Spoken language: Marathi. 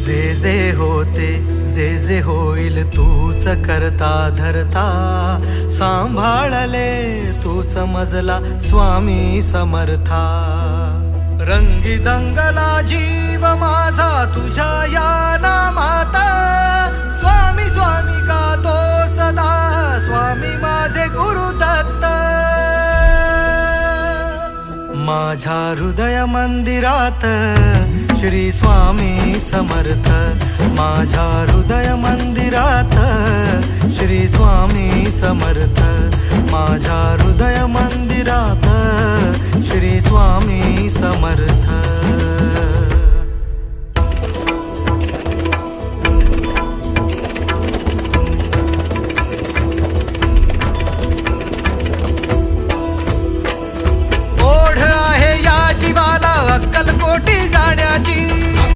जे जे होते जे जे होईल तूच करता धरता, सांभाळले तूच मजला स्वामी समर्था. रंगी दंगला जीव माझा तुझ्या या नामात, स्वामी स्वामी गातो सदा, स्वामी माझे गुरुदत्त. माझ्या हृदय मंदिरात श्री स्वामी समर्थ, माझ्या हृदय मंदिरात श्री स्वामी समर्थ, माझ्या हृदय मंदिरात श्री स्वामी समर्थ.